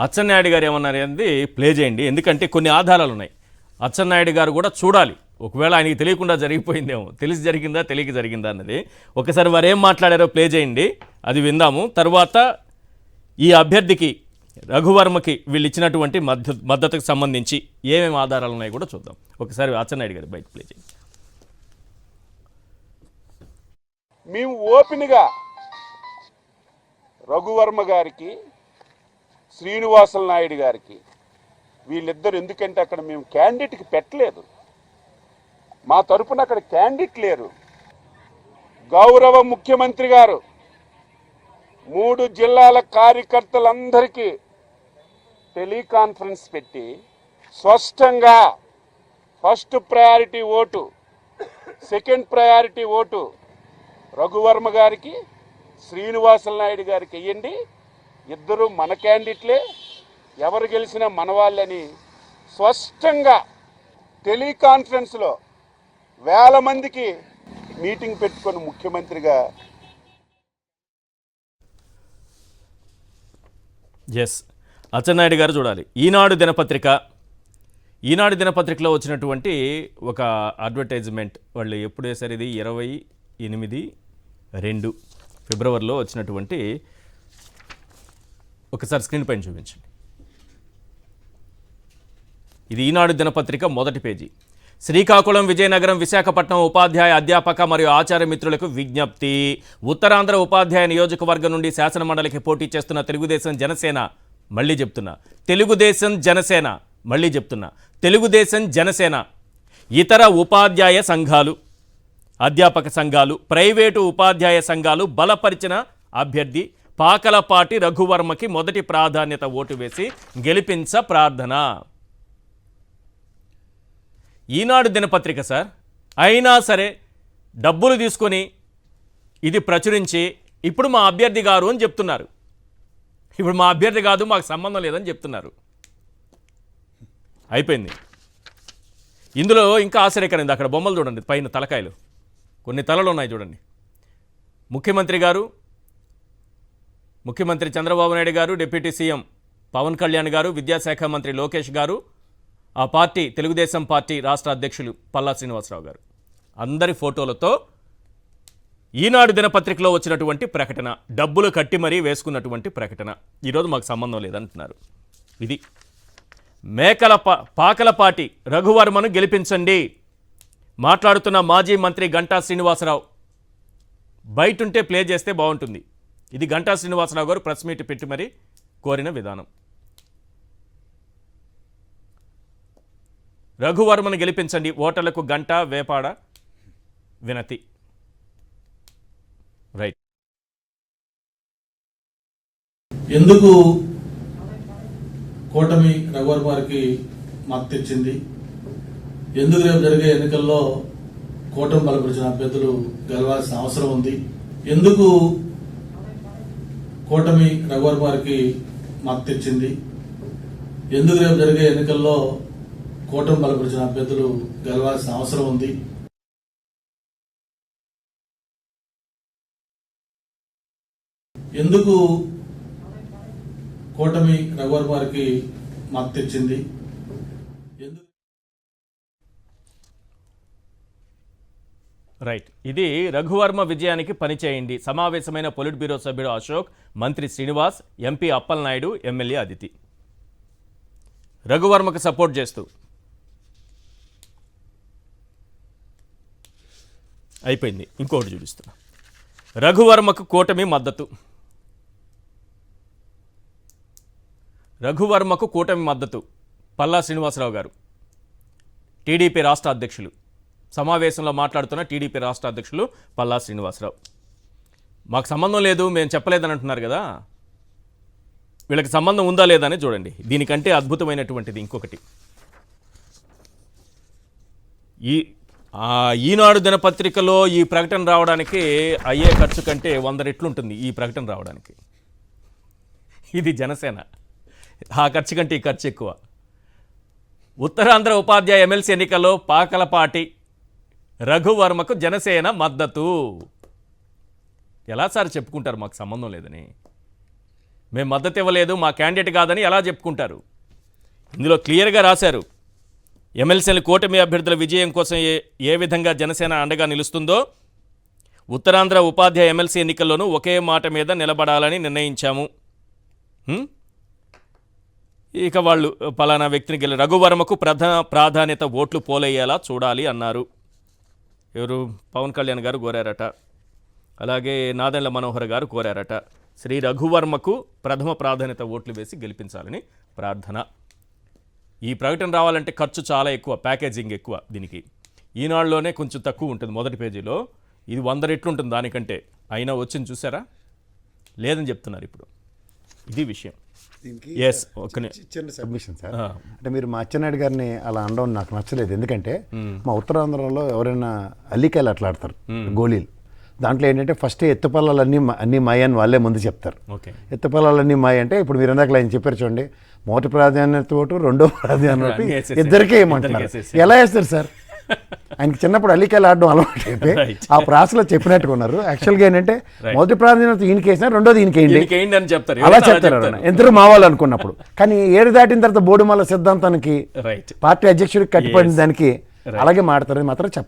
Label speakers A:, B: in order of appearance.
A: అచ్చెన్నాయుడు గారు ఏమన్నారు అనేది ప్లే చేయండి, ఎందుకంటే కొన్ని ఆధారాలు ఉన్నాయి. అచ్చెన్నాయుడు గారు కూడా చూడాలి, ఒకవేళ ఆయనకి తెలియకుండా జరిగిపోయిందేమో, తెలిసి జరిగిందా తెలియక జరిగిందా అన్నది. ఒకసారి వారు ఏం మాట్లాడారో ప్లే చేయండి, అది విందాము. తర్వాత ఈ అభ్యర్థికి రఘువర్మకి వీళ్ళు ఇచ్చినటువంటి మద్దతుకు సంబంధించి ఏమేమి ఆధారాలు ఉన్నాయో కూడా చూద్దాం. ఒకసారి అచ్చెన్నాయుడు గారు బయట ప్లే చేయండి.
B: మేము ఓపెన్గా రఘువర్మ గారికి, శ్రీనివాసుల నాయుడు గారికి, వీళ్ళిద్దరు, ఎందుకంటే అక్కడ మేము క్యాండిడేట్కి పెట్టలేదు, మా తరపున అక్కడ క్యాండిడేట్ లేరు. గౌరవ ముఖ్యమంత్రి గారు 3 జిల్లాల కార్యకర్తలందరికీ టెలికాన్ఫరెన్స్ పెట్టి స్పష్టంగా first priority vote, second priority vote Raghu Varma గారికి, శ్రీనివాసుల నాయుడు గారికి వెయ్యండి, ఇద్దరు మన క్యాండిడేట్లే, ఎవరు గెలిచినా మన వాళ్ళని స్పష్టంగా టెలికాన్ఫరెన్స్లో 1000 మందికి మీటింగ్ పెట్టుకొని ముఖ్యమంత్రిగా.
A: ఎస్, అచ్చెన్నాయుడు గారు చూడాలి. ఈనాడు దినపత్రికలో వచ్చినటువంటి ఒక అడ్వర్టైజ్మెంట్, వాళ్ళు ఎప్పుడు వేసారు, ఇది 28/2 ఫిబ్రవరిలో వచ్చినటువంటి, ఒకసారి స్క్రీన్ పైన చూపించండి. ఇది ఈనాడు దినపత్రిక మొదటి పేజీ. శ్రీకాకుళం, విజయనగరం, విశాఖపట్నం ఉపాధ్యాయ, అధ్యాపక మరియు ఆచార్య మిత్రులకు విజ్ఞప్తి. ఉత్తరాంధ్ర ఉపాధ్యాయ నియోజకవర్గం నుండి శాసనమండలికి పోటీ చేస్తున్న తెలుగుదేశం జనసేన ఇతర ఉపాధ్యాయ సంఘాలు, అధ్యాపక సంఘాలు, ప్రైవేటు ఉపాధ్యాయ సంఘాలు బలపరిచిన అభ్యర్థి పాకలపాటి రఘువర్మకి మొదటి ప్రాధాన్యత ఓటు వేసి గెలిపించ ప్రార్థన. ఈనాడు దినపత్రిక సార్, అయినా సరే డబ్బులు తీసుకొని ఇది ప్రచురించి ఇప్పుడు మా అభ్యర్థి గారు అని చెప్తున్నారు. ఇప్పుడు మా అభ్యర్థి కాదు, మాకు సంబంధం లేదని చెప్తున్నారు. అయిపోయింది. ఇందులో ఇంకా ఆశ్చర్యకరంది, అక్కడ బొమ్మలు చూడండి, పైన తలకాయలు, కొన్ని తలలు ఉన్నాయి చూడండి. ముఖ్యమంత్రి చంద్రబాబు నాయుడు గారు, డిప్యూటీ సీఎం పవన్ కళ్యాణ్ గారు, విద్యాశాఖ మంత్రి లోకేష్ గారు, ఆ పార్టీ తెలుగుదేశం పార్టీ రాష్ట్ర అధ్యక్షులు పల్లా శ్రీనివాసరావు గారు, అందరి ఫోటోలతో ఈనాడు దినపత్రికలో వచ్చినటువంటి ప్రకటన, డబ్బులు కట్టి మరీ వేసుకున్నటువంటి ప్రకటన. ఈరోజు మాకు సంబంధం లేదంటున్నారు. ఇది పాకలపాటి రఘువర్మను గెలిపించండి మాట్లాడుతున్న మాజీ మంత్రి గంటా శ్రీనివాసరావు. బయటుంటే ప్లే చేస్తే బాగుంటుంది. ఇది గంటా శ్రీనివాసరావు గారు ప్రెస్ మీట్ పెట్టి మరీ కోరిన విధానం. రఘువర్మను గెలిపించండి, ఓటర్లకు గంటా వేపాడ వినతి. రైట్.
C: ఎందుకు కూటమి రఘువర్మ గారికి మద్దతు ఇచ్చింది, ఎందుకు రేపు జరిగే ఎన్నికల్లో కూటమి బలపరిచిన అభ్యర్థులు గెలవాల్సిన అవసరం ఉంది, ఎందుకు కూటమి రఘువర్మ గారికి మద్దతు ఇచ్చింది, ఎందుకు రేపు జరిగే ఎన్నికల్లో కూటమి బలపరిచిన అభ్యర్థులు గెలవాల్సిన అవసరం ఉంది, ఎందుకు కూటమి రఘువర్మ గారికి మద్దతు ఇచ్చింది.
A: రైట్. ఇది రఘువర్మ విజయానికి పనిచేయండి. సమావేశమైన పొలిట్ బ్యూరో సభ్యుడు అశోక్, మంత్రి శ్రీనివాస్, ఎంపీ అప్పలనాయుడు, ఎమ్మెల్యే అదితి రఘువర్మకు సపోర్ట్ చేస్తూ. అయిపోయింది. ఇంకొకటి చూపిస్తున్నా. రఘువర్మకు కూటమి మద్దతు. రఘువర్మకు కూటమి మద్దతు పల్లా శ్రీనివాసరావు గారు, టీడీపీ రాష్ట్ర అధ్యక్షులు. సమావేశంలో మాట్లాడుతున్న టీడీపీ రాష్ట్ర అధ్యక్షులు పల్లా శ్రీనివాసరావు. మాకు సంబంధం లేదు, మేము చెప్పలేదని అంటున్నారు కదా, వీళ్ళకి సంబంధం ఉందా లేదా అని చూడండి. దీనికంటే అద్భుతమైనటువంటిది ఇంకొకటి. ఈనాడు దినపత్రికలో ఈ ప్రకటన రావడానికి అయ్యే ఖర్చు కంటే 100 రెట్లు ఉంటుంది ఈ ప్రకటన రావడానికి. ఇది జనసేన, ఆ ఖర్చు కంటే ఈ ఖర్చు ఎక్కువ. ఉత్తరాంధ్ర ఉపాధ్యాయ ఎమ్మెల్సీ ఎన్నికల్లో పాకలపాటి రఘువర్మకు జనసేన మద్దతు. ఎలా సార్ చెప్పుకుంటారు మాకు సంబంధం లేదని? మేము మద్దతు ఇవ్వలేదు, మా క్యాండిడేట్ కాదని ఎలా చెప్పుకుంటారు? ఇందులో క్లియర్గా రాశారు, ఎమ్మెల్సీల కూటమి అభ్యర్థుల విజయం కోసం ఏ విధంగా జనసేన అండగా నిలుస్తుందో, ఉత్తరాంధ్ర ఉపాధ్యాయ ఎమ్మెల్సీ ఎన్నికల్లోనూ ఒకే మాట మీద నిలబడాలని నిర్ణయించాము. ఇక వాళ్ళు పలానా వ్యక్తిని గెలి రఘువర్మకు ప్రాధాన్యత ఓట్లు పోలయ్యేలా చూడాలి అన్నారు. ఎవరు? పవన్ కళ్యాణ్ గారు కోరారట. అలాగే నాదెండ్ల మనోహర్ గారు కోరారట. శ్రీ రఘువర్మకు ప్రథమ ప్రాధాన్యత ఓట్లు వేసి గెలిపించాలని ప్రార్థన. ఈ ప్రకటన రావాలంటే ఖర్చు చాలా ఎక్కువ, ప్యాకేజింగ్ ఎక్కువ. దీనికి ఈనాడులోనే కొంచెం తక్కువ ఉంటుంది, మొదటి పేజీలో. ఇది 100 రెట్లు ఉంటుంది దానికంటే. అయినా వచ్చింది చూసారా? లేదని చెప్తున్నారు ఇప్పుడు. ఇది విషయం. ఎస్,
D: చిన్న సబ్మిషన్ సార్. అంటే మీరు మా అచ్చెన్నాయుడు గారిని అలా అనడం నాకు నచ్చలేదు. ఎందుకంటే మా ఉత్తరాంధ్రలో ఎవరైనా అల్లికాయలు అట్లా ఆడతారు, గోళీలు. దాంట్లో ఏంటంటే ఫస్ట్ ఎత్తుపల్లాలన్నీ మాయ అని వాళ్ళే ముందు చెప్తారు. ఎత్తుపల్లాలన్నీ మాయ అంటే ఇప్పుడు మీరు ఇందాక ఆయన చెప్పారు చూడండి, మొదటి ప్రాధాన్యత ఓటు, రెండో ప్రాధాన్యత ఓటు ఇద్దరికే ఏమంటున్నారు. ఎలా వేస్తారు సార్? ఆయనకి చిన్నప్పుడు అల్లికాయలు ఆడడం అలవాటు అయితే ఆ ప్రాసలో చెప్పినట్టుగా ఉన్నారు. యాక్చువల్గా ఏంటంటే మొదటి ప్రాధాన్యత ఈయనకి వేసినా రెండోది ఈయనకేయండి అని చెప్తారు. అలా చెప్తారు ఎందరూ మావాళ్ళు అనుకున్నప్పుడు. కానీ ఏడు దాటిన తర్వాత బోడుమల్ల సిద్ధాంతానికి పార్టీ అధ్యక్షుడికి కట్టిపడిన దానికి అలాగే మాడతారని మాత్రం చెప్పారు.